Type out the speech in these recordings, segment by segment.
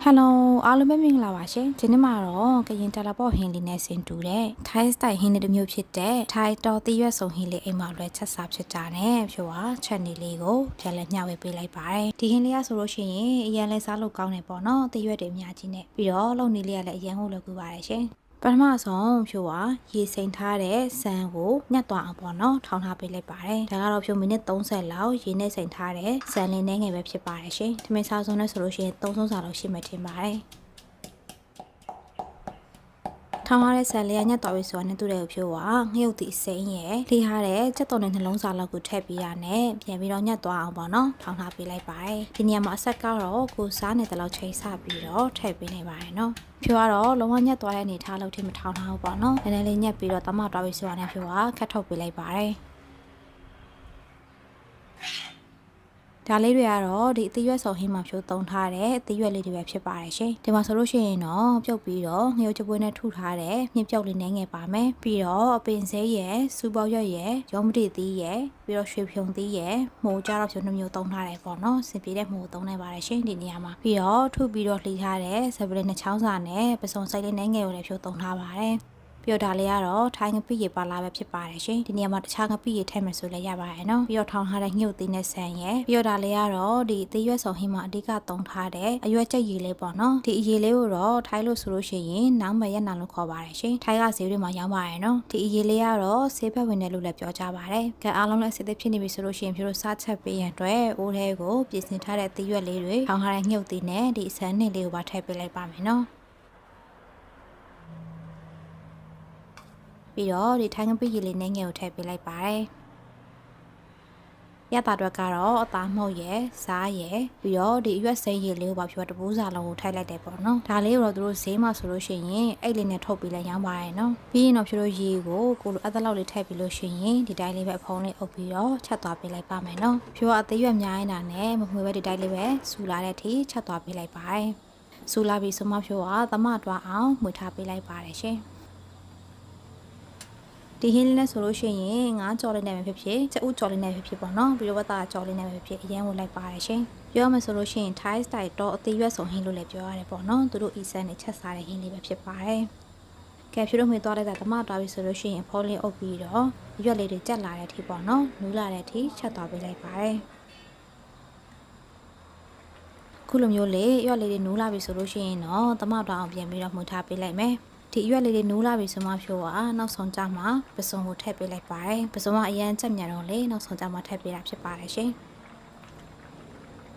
Hello အားလုံးပဲမင်္ဂလာပါရှင်ဒီနေ့မှာတော့ကရင်တလာပေါ့ဟင်းလေးနဲ့ဆင်တူတဲ့ Thai style ဟင်းလေးတစ်မျိုးဖြစ်တဲ့ Thai တော်တရွက်စုံဟင်းလေးအိမ်မှာလွယ်ချက်စားဖြစ်ကြတယ်ဖြို့ဟာချက်နေလေးကိုပြန်လဲမျှဝေပေးလိုက်ပါတယ်ဒီဟင်းလေးကဆိုလို့ရှိရင်အရင်လဲစားလို့ကောင်းတယ်ပေါ့နော်တရွက်တွေအများကြီးနဲ့ပြီးတော့လုံနေလေးကလည်းအရင်ဟုတ်လို့ကူပါတယ်ရှင်ပထမဆုံးဖြို့ဟာရေစိမ်ထားတဲ့ဆန်ကိုညှက်သွားအောင်ပေါ့နော်ထောင်းထားပေးလိုက်ပါတယ်ဒါကတော့ဖြို့မိနစ်30လောက်ရေနဲ့စိမ်ထားတဲ့ဆန်လေးနဲ့ငယ်ပဲဖြစ်ပါတယ်ရှင်ဒီမိစားဆုံးနဲ့ဆိုလို့ရှိရင်3ဆုံးစာလောက်ရှိမှထင်ပါတယ်ထောင်းရတဲ့ဆန်လေးကညှက်သွားပြီဆိုတော့နဲ့တူတဲ့ဖြိုးကငရုတ်တီစိမ်းရယ်လှီးထားတဲ့ချက်တော်နဲ့နှလုံးစာလောက်ကိုထည့်ပေးရနဲ့ပြန်ပြီးတော့ညှက်သွားအောင်ပေါ့နော်ထောင်းထားပေးလိုက်ပါတယ်ဒီနေရာမှာအဆက်ကတော့ကိုစားနေတဲ့လောက်ချိန်ဆပြီးတော့ထည့်ပေးနေပါတယ်နော်ဖြိုးကတော့လုံးဝညှက်သွားတဲ့အနေထားလောက်ထိမထောင်းထားဘူးပေါ့နော်နည်းနည်းလေးညှက်ပြီးတော့တမသွားပြီဆိုတော့နဲ့ဖြိုးကခတ်ထုတ်ပေးလိုက်ပါတယ်ဒါလေးတွေကတော့ဒီအသီးရွက်စုံဟင်းမှာဖြိုးသုံးထားတဲ့အသီးရွက်လေးတွေပဲဖြစ်ပါတယ်ရှင်ဒီမှာဆိုလို့ရှိရင်တော့ပြုတ်ပြီးတော့ငရုတ်ချပွေးနဲ့ထုထားတဲ့မြင့်ပြုတ်လေးနဲ့ငယ်ပါမယ်ပြီးတော့အပင်စေးရယ်စူပေါရွက်ရယ်ရုံးမတိသီးရယ်ပြီးတော့ရွှေဖြုံသီးရယ်မှုကြတော့ဖြိုးနှမျိုးသုံးထားတယ်ပေါ့နော်စင်ပြေတဲ့မှုသုံးနိုင်ပါတယ်ရှင်ဒီနေရာမှာပြီးတော့ထုပြီးတော့လှီးထားတဲ့ဆပ်ပလင်းနှစ်ချောင်းစာနဲ့ပစုံစိတ်လေးနဲ့ငယ်ကိုလည်းဖြိုးသုံးထားပါတယ်ပြီးတော့ဒါလေးကတော့ထိုင်းငပိရေပါလာပဲဖြစ်ပါတယ်ရှင်ဒီနေရာမှာတခြားငပိရေထည့်မယ်ဆိုလည်းရပါတယ်နော်ပြီးတော့ထောင်းထားတဲ့ညှို့သီးနဲ့ဆန်ရယ်ပြီးတော့ဒါလေးကတော့ဒီအသေးရွက်ဆောင်ဟင်းမှာအဓိကသုံးထားတဲ့အရွက်ကြက်ရေလေးပေါ့နော်ဒီအရေလေးကိုတော့ထိုင်းလို့ဆိုလို့ရှိရင်နောင်မရက်နာလို့ခေါ်ပါတယ်ရှင်ထိုင်းကဈေးတွေမှာရောင်းပါတယ်နော်ဒီအရေလေးကတော့ဆေးဘက်ဝင်တယ်လို့လည်းပြောကြပါတယ်ကဲအားလုံးလည်းအစစ်အသေးဖြစ်နေပြီဆိုလို့ရှိရင်ဖြိုးစားချက်ပေးရန်အတွက်အိုးထဲကိုပြင်ဆင်ထားတဲ့အသေးရွက်လေးတွေထောင်းထားတဲ့ညှို့သီးနဲ့ဒီဆန်နဲ့လေးကိုပါထည့်ပေးလိုက်ပါမယ်နော်ပြီးတော့ဒီထိုင်းငပိရေလေးနဲ့ငယ်ကိုထည့်ပေးလိုက်ပါတယ်ရတာတော့ကတော့အသားမှုတ်ရယ်စားရယ်ပြီးတော့ဒီရွက်စိမ်းရည်လေးကိုပါဖြိုးတပူးစာလုံးကိုထိုက်လိုက်တယ်ပေါ့နော်ဒါလေးကိုတော့သူတို့ဈေးမှာဆိုလို့ရှိရင်အဲ့လေးနဲ့ထုတ်ပြီးလဲရောင်းပါတယ်နော်ပြီးရင်တော့ဖြိုးတို့ရေကိုကိုလိုအသက်လောက်လေးထည့်ပြီးလို့ရှိရင်ဒီတိုင်းလေးပဲအဖုံးလေးအုပ်ပြီးတော့ချက်သွားပေးလိုက်ပါမယ်နော်ဖြိုးကအသေးရွက်များနေတာနဲ့မမှွေပဲဒီတိုင်းလေးပဲစူလာတဲ့အထိချက်သွားပေးလိုက်ပါတယ်စူလာပြီးဆိုမှဖြိုးကသမတွားအောင်မှွေထားပေးလိုက်ပါတယ်ရှင်ဒီဟင်းလေးနဲ့ဆိုလို့ရှိရင်ငါးကြော်လေးနဲ့ပဲဖြစ်ဖြစ်ချက်ဥကြော်လေးနဲ့ပဲဖြစ်ပေါ့နော်ပြီးတော့ဝတ်သားကြော်လေးနဲ့ပဲဖြစ်အရင်ဝင်လိုက်ပါတယ်ရှင်ပြောမှဆိုလို့ရှိရင် Thai style တော့အသေးရွက်စုံဟင်းလို့လည်းပြောရတယ်ပေါ့နော်သူတို့အီဆန်နဲ့ချက်စားတဲ့ဟင်းလေးပဲဖြစ်ပါတယ်ကဲဖြူတို့မှသွားလိုက်တာတမသွားပြီဆိုလို့ရှိရင်ဖောလေးအုပ်ပြီးတော့ရွက်လေးတွေကြက်လာတဲ့အထိပေါ့နော်နူးလာတဲ့အထိချက်သွားပေးလိုက်ပါတယ်ခုလိုမျိုးလေးရွက်လေးတွေနူးလာပြီဆိုလို့ရှိရင်တော့တမသွားအောင်ပြန်ပြီးတော့မှုထားပေးလိုက်မယ်ဒီရွက်လေးတွေနိုးလာပြီဆိုမှဖြိုးကနောက်ဆုံးကြမှာပစုံကိုထည့်ပေးလိုက်ပါတယ်ပစုံကအရန်ချက်မြန်တော့လေနောက်ဆုံးကြမှာထည့်ပေးတာဖြစ်ပါတယ်ရှင်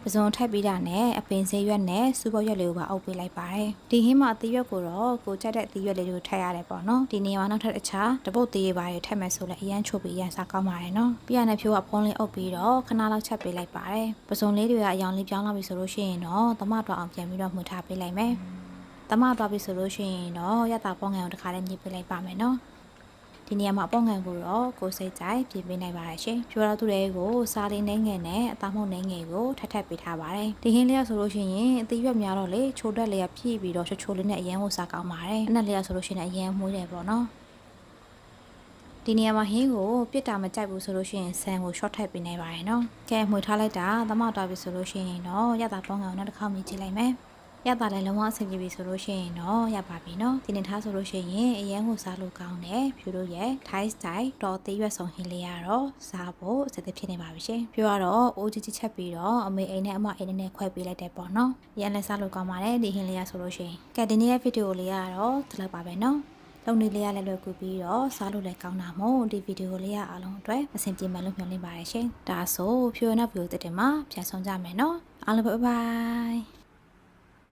ပစုံထည့်ပေးတာနဲ့အပင်စေးရွက်နဲ့စူပေါရွက်လေးကိုပါအုပ်ပေးလိုက်ပါတယ်ဒီဟင်းမှာအသီးရွက်ကိုတော့ကိုချက်တဲ့အသီးရွက်လေးတွေကိုထည့်ရတယ်ပေါ့နော်ဒီနေရာမှာနောက်ထပ်အခြားတပုတ်သေးပါတွေထည့်မယ်ဆိုလည်းအရန်ချို့ပြီးအရန်စားကောင်းပါတယ်နော်ပြီးရတဲ့ဖြိုးကဖုံးလေးအုပ်ပြီးတော့ခဏလောက်ချက်ပေးလိုက်ပါတယ်ပစုံလေးတွေကအယောင်လေးပြောင်းလာပြီဆိုလို့ရှိရင်တော့တမတော်အောင်ပြန်ပြီးတော့မှွေထားပေးလိုက်မယ်တမသွားပြီဆိုလို့ရှိရင်တော့ရတာပေါငန်ကိုတစ်ခါလေးညှိပေးလိုက်ပါမယ်နော်ဒီနေရာမှာပေါငန်ကိုတော့ကိုစိတ်ကြိုက်ပြင်ပေးနိုင်ပါတယ်ရှင်ဖြိုးတော့သူတွေကိုစားလေးနှင်းငယ်နဲ့အသားမှုန့်နှင်းငယ်ကိုထပ်ပေးထားပါတယ်ဒီဟင်းလေးရဆိုလို့ရှိရင်အသီးရွက်များတော့လေချိုးတက်လေးကဖြည့်ပြီးတော့ချိုးလေးနဲ့အရင်ကိုစားကောင်းပါတယ်အနက်လေးရဆိုလို့ရှိရင်အရင်မှုတယ်ပေါ့နော်ဒီနေရာမှာဟင်းကိုပြစ်တာမကြိုက်ဘူးဆိုလို့ရှိရင်ဆန်ကို short ထည့်ပေးနိုင်ပါတယ်နော်ကဲမှွေထားလိုက်တာသမသွားပြီဆိုလို့ရှိရင်တော့ရတာပေါငန်ကိုနောက်တစ်ခါမြည်ကြည့်လိုက်မယ်ရတာလည်းလုံးဝအဆင်ပြေပြီဆိုလို့ရှိရင်တော့ရပါပြီเนาะဒီနေ့ထားဆိုလို့ရှိရင်အရင်ကိုစားလို့ကောင်းတယ်ဖြူတို့ရဲ့ Thai style တော့သေးရွက်ဆောင်ဟင်းလေးကတော့စားဖို့အဆင်သင့်ဖြစ်နေပါပြီရှင်ဖြူကတော့အိုးကြီးကြီးချက်ပြီးတော့အမေအိမ်နဲ့အမအိမ်နဲ့ခွဲပေးလိုက်တယ်ပေါ့เนาะရန်လည်းစားလို့ကောင်းပါတယ်ဒီဟင်းလေးရဆိုလို့ရှိရင်ကဲဒီနေ့ရဲ့ဗီဒီယိုလေးကတော့ဒီလောက်ပါပဲเนาะလုံနေလေးရလည်းလွယ်ကူပြီးတော့စားလို့လည်းကောင်းတာမို့ဒီဗီဒီယိုလေးရအားလုံးအတွက်အဆင်ပြေမယ်လို့မျှော်လင့်ပါတယ်ရှင်ဒါဆိုဖြူရနောက်ဗီဒီယိုတက်တယ်မှာပြန်ဆောင်ကြမယ်เนาะအားလုံးဘိုင်ဘိုင်